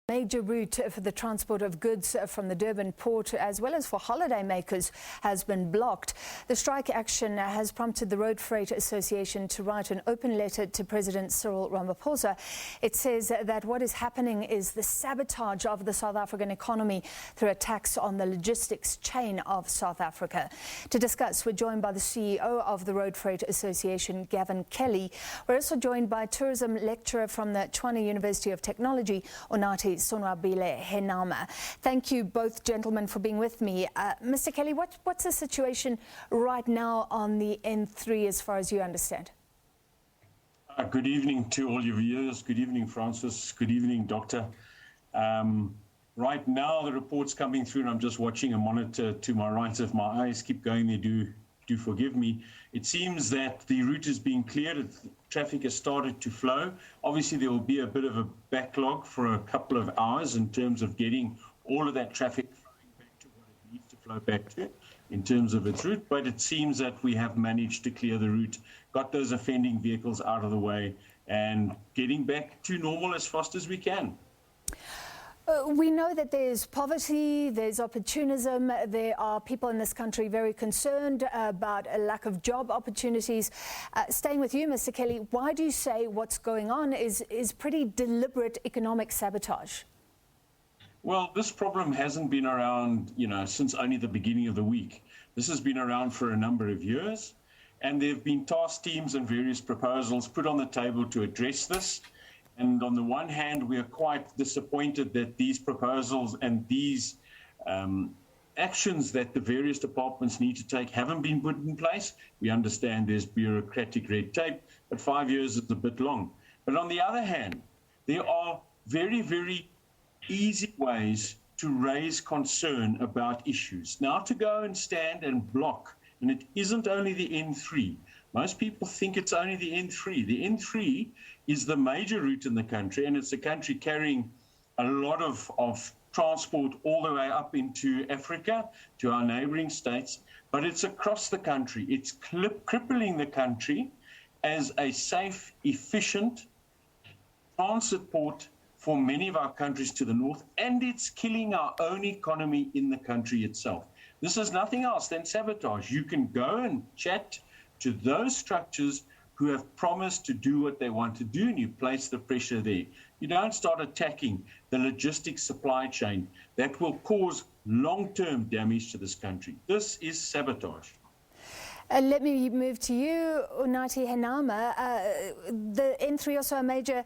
Major route for the transport of goods from the Durban port as well as for holidaymakers has been blocked. The strike action has prompted the Road Freight Association to write an open letter to President Cyril Ramaphosa. It says that what is happening is the sabotage of the South African economy through attacks on the logistics chain of South Africa. To discuss, we're joined by the CEO of the Road Freight Association, Gavin Kelly. We're also joined by tourism lecturer from the Tshwane University of Technology, Unathi Sonwabile Henama. Thank you both gentlemen for being with me. Mr. Kelly, what's the situation right now on the N3 as far as you understand? Good evening to all your viewers. Good evening, Francis. Good evening, Doctor. Right now, the report's coming through, and I'm just watching a monitor to my right. If my eyes keep going, they do forgive me. It seems that the route is being cleared. Traffic has started to flow. Obviously, there will be a bit of a backlog for a couple of hours in terms of getting all of that traffic flowing back to what it needs to flow back to in terms of its route. But it seems that we have managed to clear the route, got those offending vehicles out of the way, and getting back to normal as fast as we can. We know that there's poverty, there's opportunism, there are people in this country very concerned about a lack of job opportunities. Staying with you, Mr. Kelly, why do you say what's going on is pretty deliberate economic sabotage? Well, this problem hasn't been around, since only the beginning of the week. This has been around for a number of years, and there have been task teams and various proposals put on the table to address this. And on the one hand, we are quite disappointed that these proposals and these actions that the various departments need to take haven't been put in place. We understand there's bureaucratic red tape, but 5 years is a bit long. But on the other hand, there are very, very easy ways to raise concern about issues. Now, to go and stand and block, and it isn't only the N3. Most people think it's only the N3. The N3 is the major route in the country, and it's a country carrying a lot of transport all the way up into Africa, to our neighboring states, but it's across the country. It's crippling the country as a safe, efficient transit port for many of our countries to the north, and it's killing our own economy in the country itself. This is nothing else than sabotage. You can go and chat to those structures who have promised to do what they want to do, and you place the pressure there. You don't start attacking the logistics supply chain that will cause long-term damage to this country. This is sabotage. Let me move to you, Unathi Henama. The N3 also a major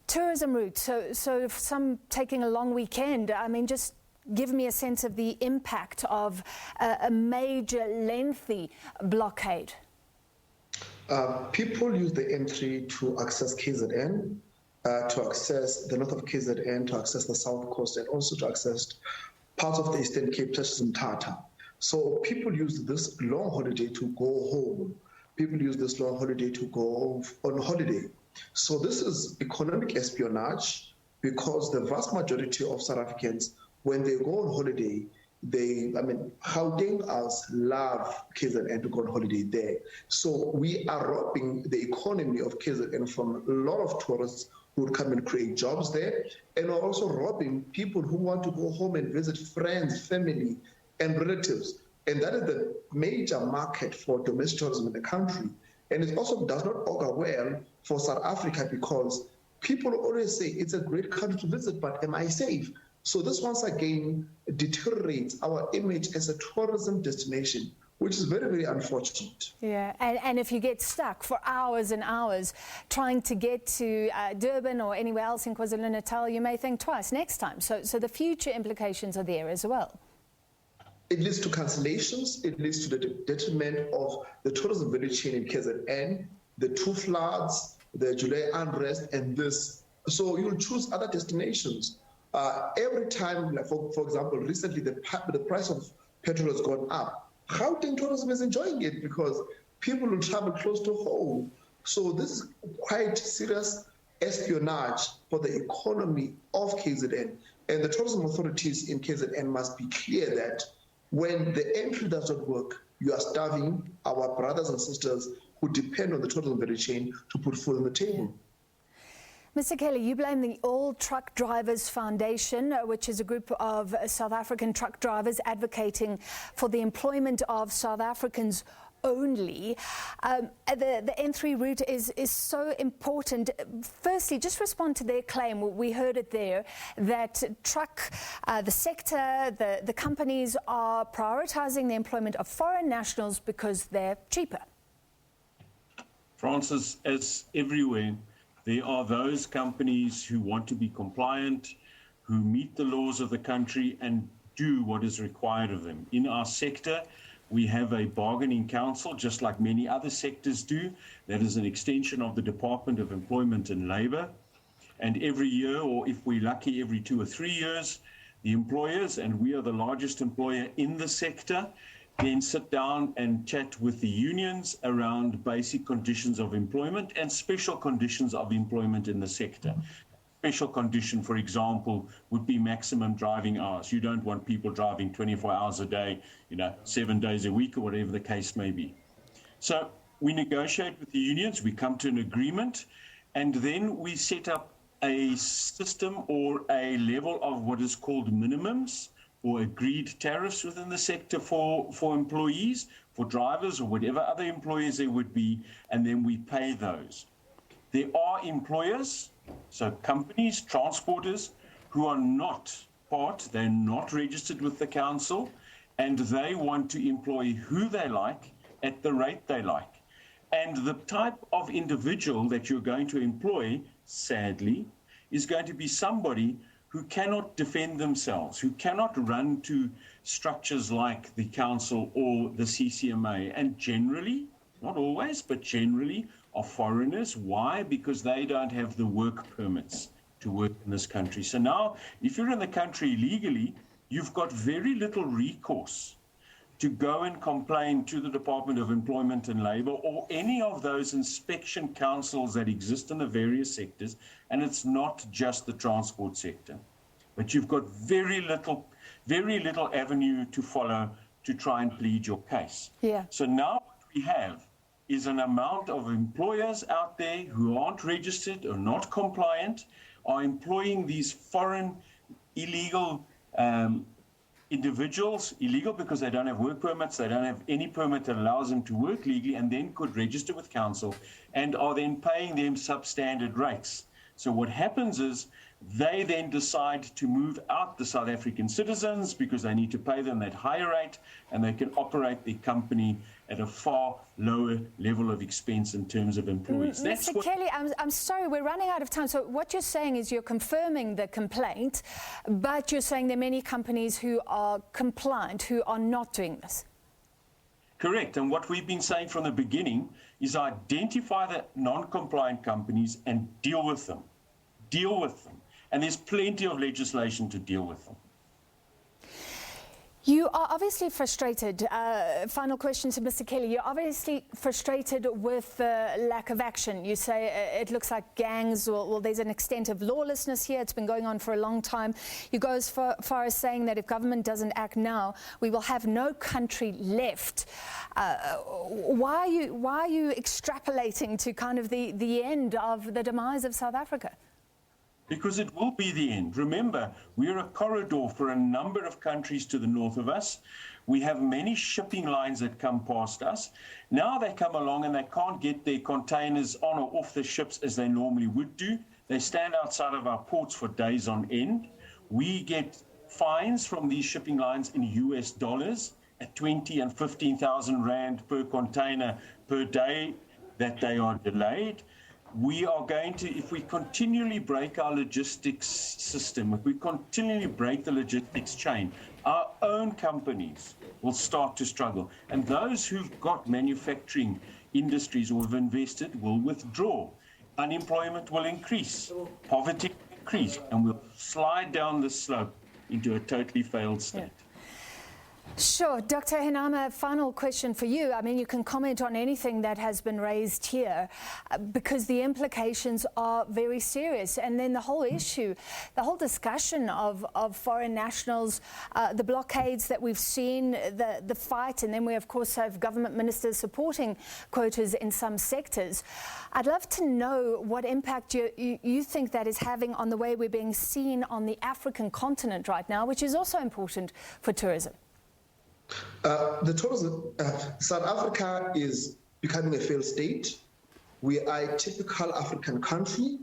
tourism route, so if some taking a long weekend, just give me a sense of the impact of a major, lengthy blockade. People use the N3 to access KZN, to access the north of KZN, to access the south coast, and also to access parts of the Eastern Cape, such as Mthatha. So people use this long holiday to go home. People use this long holiday to go on holiday. So this is economic espionage, because the vast majority of South Africans, when they go on holiday, Gautengers love KZN to go on holiday there. So we are robbing the economy of KZN from a lot of tourists who would come and create jobs there, and we're also robbing people who want to go home and visit friends, family, and relatives. And that is the major market for domestic tourism in the country. And it also does not augur well for South Africa, because people always say it's a great country to visit, but am I safe? So this once again deteriorates our image as a tourism destination, which is very, very unfortunate. Yeah, and if you get stuck for hours and hours trying to get to Durban or anywhere else in KwaZulu-Natal, you may think twice next time. So the future implications are there as well. It leads to cancellations. It leads to the detriment of the tourism value chain in KZN, the two floods, the July unrest, and this. So you'll choose other destinations. Every time, like for example, recently the price of petrol has gone up. Gauteng tourism is enjoying it because people will travel close to home. So this is quite serious espionage for the economy of KZN. And the tourism authorities in KZN must be clear that when the entry does not work, you are starving our brothers and sisters who depend on the tourism value chain to put food on the table. Mr. Kelly, you blame the All Truck Drivers Foundation, which is a group of South African truck drivers advocating for the employment of South Africans only. The N3 route is so important. Firstly, just respond to their claim. We heard it there, that the sector, the companies are prioritizing the employment of foreign nationals because they're cheaper. Francis, as everywhere, there are those companies who want to be compliant, who meet the laws of the country and do what is required of them. In our sector, we have a bargaining council, just like many other sectors do. That is an extension of the Department of Employment and Labour. And every year, or if we're lucky, every 2 or 3 years, the employers, and we are the largest employer in the sector, then sit down and chat with the unions around basic conditions of employment and special conditions of employment in the sector. Special condition, for example, would be maximum driving hours. You don't want people driving 24 hours a day, 7 days a week, or whatever the case may be. So we negotiate with the unions, we come to an agreement, and then we set up a system or a level of what is called minimums or agreed tariffs within the sector for employees, for drivers or whatever other employers there would be, and then we pay those. There are employers, so companies, transporters, who are not they're not registered with the council, and they want to employ who they like at the rate they like. And the type of individual that you're going to employ, sadly, is going to be somebody who cannot defend themselves, who cannot run to structures like the council or the CCMA, and generally, not always, but generally, are foreigners. Why? Because they don't have the work permits to work in this country. So now, if you're in the country legally, you've got very little recourse to go and complain to the Department of Employment and Labour or any of those inspection councils that exist in the various sectors. And it's not just the transport sector, but you've got very little avenue to follow to try and plead your case. Yeah. So now what we have is an amount of employers out there who aren't registered or not compliant, are employing these foreign illegal individuals, illegal because they don't have work permits, they don't have any permit that allows them to work legally, and then could register with council, and are then paying them substandard rates. So what happens is they then decide to move out the South African citizens because they need to pay them that higher rate, and they can operate their company at a far lower level of expense in terms of employees. Mr. Kelly, I'm sorry, we're running out of time. So what you're saying is you're confirming the complaint, but you're saying there are many companies who are compliant, who are not doing this. Correct. And what we've been saying from the beginning is identify the non-compliant companies and deal with them. Deal with them. And there's plenty of legislation to deal with them. You are obviously frustrated. Final question to Mr. Kelly. You're obviously frustrated with the lack of action. You say it looks like gangs, well, there's an extent of lawlessness here. It's been going on for a long time. You go as far as saying that if government doesn't act now, we will have no country left. Why are you extrapolating to kind of the end of the demise of South Africa? Because it will be the end. Remember, we're a corridor for a number of countries to the north of us. We have many shipping lines that come past us. Now they come along and they can't get their containers on or off the ships as they normally would do. They stand outside of our ports for days on end. We get fines from these shipping lines in US dollars at 20 and 15,000 Rand per container per day that they are delayed. We are going to, if we continually break our logistics system, if we continually break the logistics chain, our own companies will start to struggle. And those who've got manufacturing industries or have invested will withdraw. Unemployment will increase, poverty will increase, and we'll slide down the slope into a totally failed state. Sure. Dr. Henama, final question for you. I mean, you can comment on anything that has been raised here because the implications are very serious. And then the whole issue, the whole discussion of foreign nationals, the blockades that we've seen, the fight, and then we, of course, have government ministers supporting quotas in some sectors. I'd love to know what impact you think that is having on the way we're being seen on the African continent right now, which is also important for tourism. The tourism, South Africa is becoming a failed state. We are a typical African country.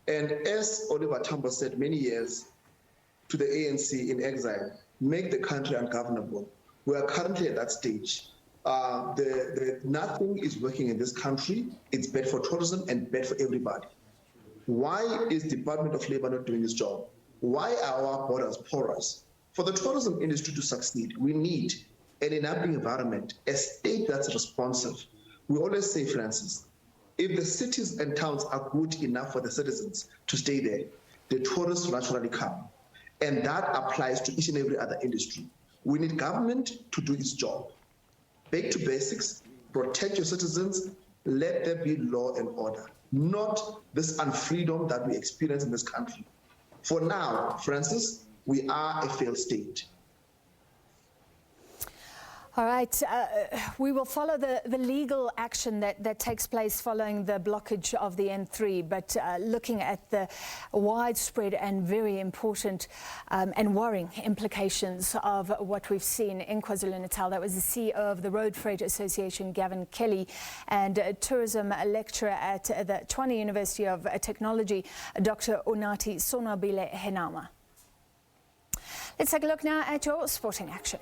And as Oliver Tambo said many years to the ANC in exile, make the country ungovernable. We are currently at that stage. Nothing is working in this country. It's bad for tourism and bad for everybody. Why is the Department of Labor not doing its job? Why are our borders porous? For the tourism industry to succeed, we need an enabling environment, a state that's responsive. We always say, Francis, if the cities and towns are good enough for the citizens to stay there, the tourists naturally come. And that applies to each and every other industry. We need government to do its job. Back to basics, protect your citizens, let there be law and order, not this unfreedom that we experience in this country. For now, Francis, we are a failed state. All right. We will follow the legal action that takes place following the blockage of the N3, but looking at the widespread and very important and worrying implications of what we've seen in KwaZulu-Natal. That was the CEO of the Road Freight Association, Gavin Kelly, and a tourism lecturer at the Tshwane University of Technology, Dr. Unathi Sonwabile Henama. Let's take a look now at your sporting action.